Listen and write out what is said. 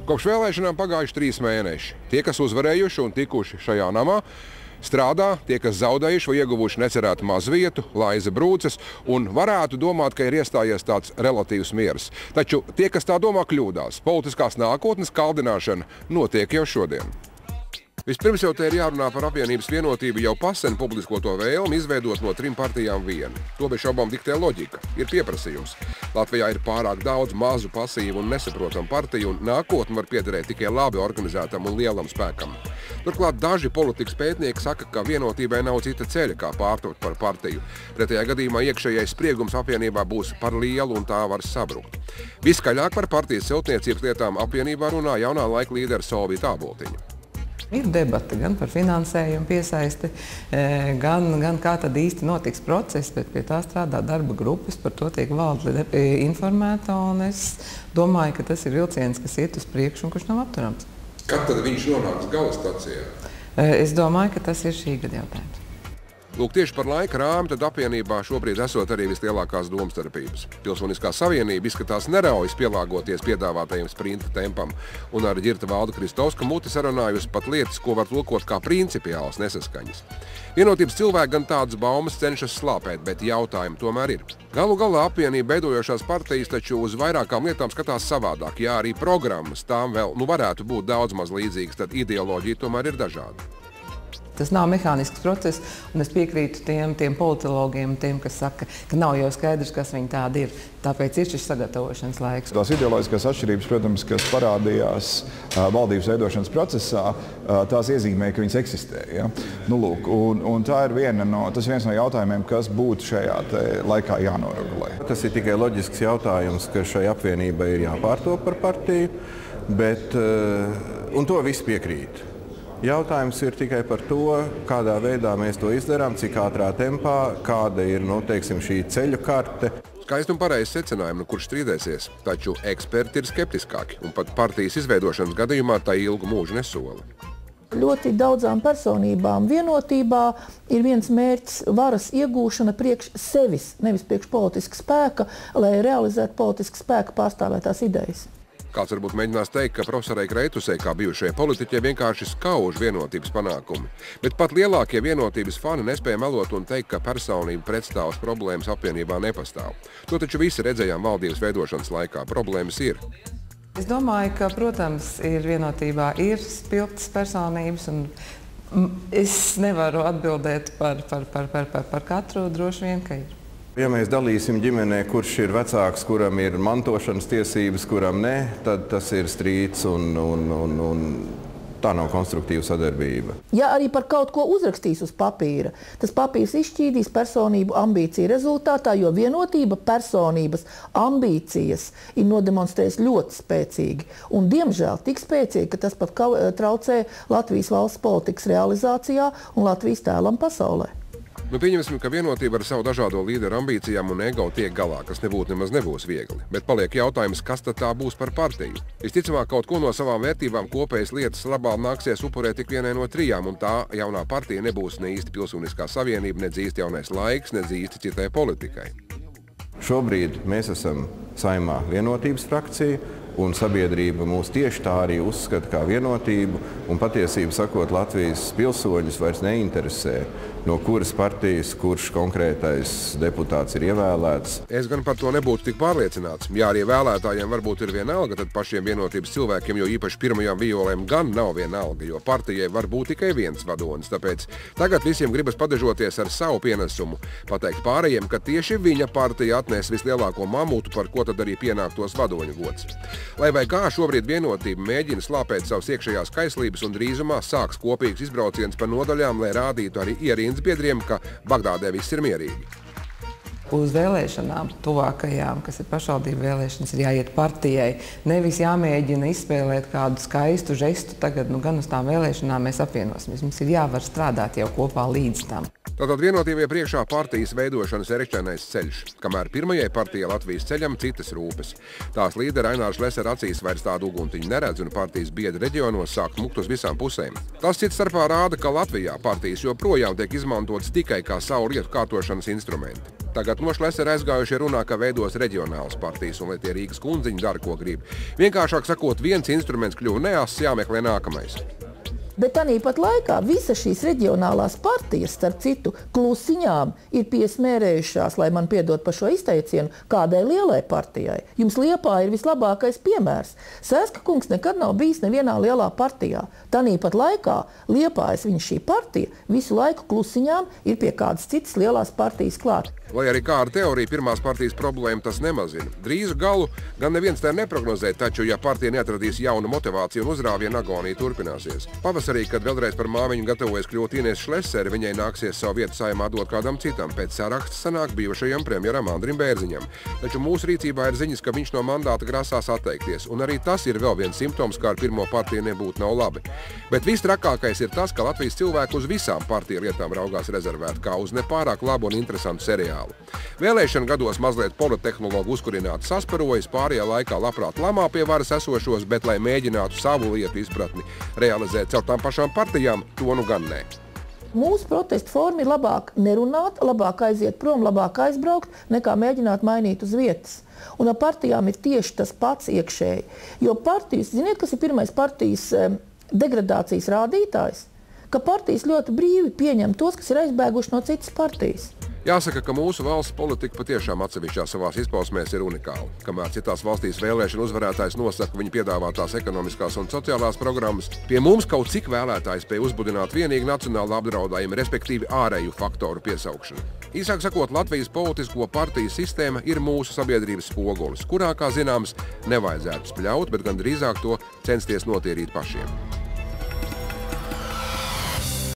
Kopš vēlēšanām pagājuši 3 mēneši. Tie, kas uzvarējuši un tikuši šajā namā, strādā, tie, kas zaudējuši vai ieguvuši necerētu mazvietu, Laiza Brūces, un varētu domāt, ka ir iestājies tāds relatīvs miers. Taču tie, kas tā domā, kļūdās. Politiskās nākotnes kaldināšana notiek jau šodien. Vispirms jau te ir jārunā par apvienības vienotību jau pasen publiskoto vēlmi izveidot no 3 partijām vienu. To bez šaubām diktē loģika, ir pieprasījums. Latvijā ir pārāk daudz mazu, pasīvu un nesaprotamu partiju, un nākotne var piederēt tikai labi organizētam un lielam spēkam. Turklāt daži politikas pētnieki saka, ka vienotībai nav cita ceļa, kā pārtopt par partiju. Pretējā gadījumā iekšējais spriegums apvienībā būs par lielu un tā var sabrukt. Viskaļāk par partijas celtniecības lietām apvienībā runā jaunā laika līdera Solvita Āboltiņa. Ir debata gan par finansējumu piesaisti, gan kā tad īsti notiks process, bet pie tā strādā darba grupas, par to tiek valde informēta, un es domāju, ka tas ir vilciens, kas iet uz priekšu un kurš nav apturams. Kad tad viņš nonāks gala stacijā? Es domāju, ka tas ir šī gada jautājums. Lūk, tieši par laika rāmi tad apvienībā šobrīd esot arī vislielākās domstarpības. Pilsoniskā savienība izskatās neraujas pielāgoties piedāvātajiem sprinta tempam, un ar ģirta Valda Kristovska muti sarunājusi pat lietas, ko var tulkot kā principiāls nesaskaņas. Vienotības cilvēki gan tādas baumas cenšas slāpēt, bet jautājumi tomēr ir. Galu galā apvienība veidojošās partijas taču uz vairākām lietām skatās savādāk. Ja arī programmas tām vēl varētu būt daudz maz līdzīgas, tad ideoloģija tomēr ir dažāda. Tas nav mehānisks process, un es piekrītu tiem politologiem, tiem, kas saka, ka nav jau skaidrs, kas viņi tādi ir. Tāpēc ir šis sagatavošanas laiks. Tās ideoloģiskās atšķirības, protams, kas parādījās valdības veidošanas procesā, tās iezīmē, ka viņas eksistē. Ja? Lūk, un tā ir viens no jautājumiem, kas būtu šajā laikā jānoregulē. Tas ir tikai loģisks jautājums, ka šai apvienībai ir jāpārtop par partiju, un to viss piekrīt. Jautājums ir tikai par to, kādā veidā mēs to izdarām, cik ātrā tempā, kāda ir šī ceļu karte. Skaisti un pareizi secinājumi, kurš strīdēsies, taču eksperti ir skeptiskāki, un pat partijas izveidošanas gadījumā tā ilgu mūžu nesola. Ļoti daudzām personībām vienotībā ir viens mērķis - varas iegūšana priekš sevis, nevis priekš politiska spēka, lai realizētu politiska spēka pārstāvētās idejas. Kāds varbūt mēģinās teikt, ka profesorai Kreitusei, kā bijušajai politiķei, vienkārši skauž vienotības panākumi. Bet pat lielākie vienotības fani nespēja melot un teikt, ka personība pretstāvs problēmas apvienībā nepastāv. To taču visi redzējām valdības veidošanas laikā. Problēmas ir. Es domāju, ka, protams, vienotībā ir spilgtas personības, un es nevaru atbildēt par katru, droši vien, ka ir. Ja mēs dalīsim ģimenē, kurš ir vecāks, kuram ir mantošanas tiesības, kuram ne, tad tas ir strīds un tā nav konstruktīva sadarbība. Ja arī par kaut ko uzrakstīs uz papīra, tas papīrs izšķīdīs personību ambīciju rezultātā, jo vienotība personības ambīcijas ir nodemonstrējis ļoti spēcīgi. Un, diemžēl, tik spēcīgi, ka tas pat traucē Latvijas valsts politikas realizācijā un Latvijas tēlam pasaulē. Pieņemsim, ka vienotība ar savu dažādo līderu ambīcijām un ego tiek galā, kas nemaz nebūs viegli. Bet paliek jautājums, kas tad tā būs par partiju. Visticamāk, kaut ko no savām vērtībām kopējas lietas labā nāksies upurēt tik vienai no 3, un tā jaunā partija nebūs ne īsti pilsoniskā savienība, ne īsti jaunais laiks, ne īsti citai politikai. Šobrīd mēs esam Saeimā vienotības frakcija, un sabiedrība mūs tieši tā arī uzskata kā vienotību, un patiesību sakot, Latvijas pilsoņus vairs neinteresē, no kuras partijas, kurš konkrētais deputāts ir ievēlēts. Es gan par to nebūtu tik pārliecināts. Ja arī vēlētājiem varbūt ir vienalga, tad pašiem vienotības cilvēkiem, jo īpaši pirmajām violēm, gan nav vienalga, jo partijai var būt tikai viens vadonis. Tāpēc tagad visiem gribas padežoties ar savu pienesumu, pateikt pārējiem, ka tieši viņa partija atnēs vislielāko mamutu, par ko tad arī pienāktos vadoņu gods. Lai vai kā šobrīd vienotība mēģina slāpēt savas iekšējās kaislības un drīzumā sāks kopīgs izbrauciens pa nodaļām, lai rādītu arī ierīnas biedriem, ka Bagdādē viss ir mierīgi. Uz vēlēšanām tuvākajām, kas ir pašvaldību vēlēšanas, ir jāiet partijai. Nevis jāmēģina izspēlēt kādu skaistu žestu. Tagad gan uz tām vēlēšanām mēs apvienosimies. Mums ir jāvar strādāt jau kopā līdz tam. Tātad vienotībai priekšā partijas veidošanas erikšķainais ceļš, kamēr pirmajai partijai Latvijas ceļam citas rūpes. Tās līdera Ainārs Lesera acīs vairs tādu uguntiņu neredz un partijas biedri reģionos sāk mukt uz visām pusēm. Tas cits starpā rāda, ka Latvijā partijas joprojām tiek izmantotas tikai kā savu lietu kārtošanas instrumenti. Tagad no Šlesera aizgājušie runā, ka veidos reģionālas partijas un lai tie Rīgas kundziņi dara, ko grib. Vienkāršāk sakot, viens instruments kļuva neass, jāmeklē nākamais. Bet tāpat laikā visas šīs reģionālās partijas, starp citu, klusiņām ir piesmērējušās, lai man piedod par šo izteicienu, kādai lielai partijai. Jums Liepāja ir vislabākais piemērs. Sēska kungs nekad nav bijis nevienā lielā partijā. Tāpat laikā Liepājas viņa šī partija visu laiku klusiņām ir pie kādas citas lielās partijas klāt. Lai arī kā ar teoriju pirmās partijas problēmu tas nemazina. Drīzu galu gan neviens tā neprognozē, taču, ja partija neatradīs jaunu motivāciju un uzrāvienu, agonija turpināsies. Pavasarī, kad vēlreiz par māmiņu gatavojas kļūt Inese Šlesere, viņai nāksies savu vietu Saeimā dot kādam citam. Pēc saraksta sanāk bijušajam premjeram Andrim Bērziņam. Taču mūsu rīcībā ir ziņas, ka viņš no mandāta grasās atteikties, un arī tas ir vēl viens simptoms, kā ar pirmo partiju nebūtu nav labi. Bet viss trakākais ir tas, ka Latvijas cilvēki uz visām partiju lietām raugās rezervēt, kā uz nepārāk labu un interesantu seriālu. Vēlēšana gados mazliet politehnologu uzkurināti sasparojas, pārējā laikā labprāt lamā pie varas esošos, bet, lai mēģinātu savu lietu izpratni realizēt caur tām pašām partijām, to nu gan nē. Mūsu protesta forma ir labāk nerunāt, labāk aiziet prom, labāk aizbraukt, nekā mēģināt mainīt uz vietas. Un ar partijām ir tieši tas pats iekšēji. Jo partijas, ziniet, kas ir pirmais partijas degradācijas rādītājs? Ka partijas ļoti brīvi pieņem tos, kas ir aizbēguši no citas partijas. Jāsaka, ka mūsu valsts politika patiešām atsevišķā savās izpausmēs ir unikāla. Kamēr citās valstīs vēlēšana uzvarētājs nosaka viņa piedāvātās ekonomiskās un sociālās programmas, pie mums kaut cik vēlētājs spēj uzbudināt vienīgi nacionālu apdraudējumu, respektīvi ārēju faktoru piesaukšanu. Īsāk sakot, Latvijas politisko partiju sistēma ir mūsu sabiedrības spogulis, kurā, kā zināms, nevajadzētu spļaut, bet gan drīzāk to censties notīrīt pašiem.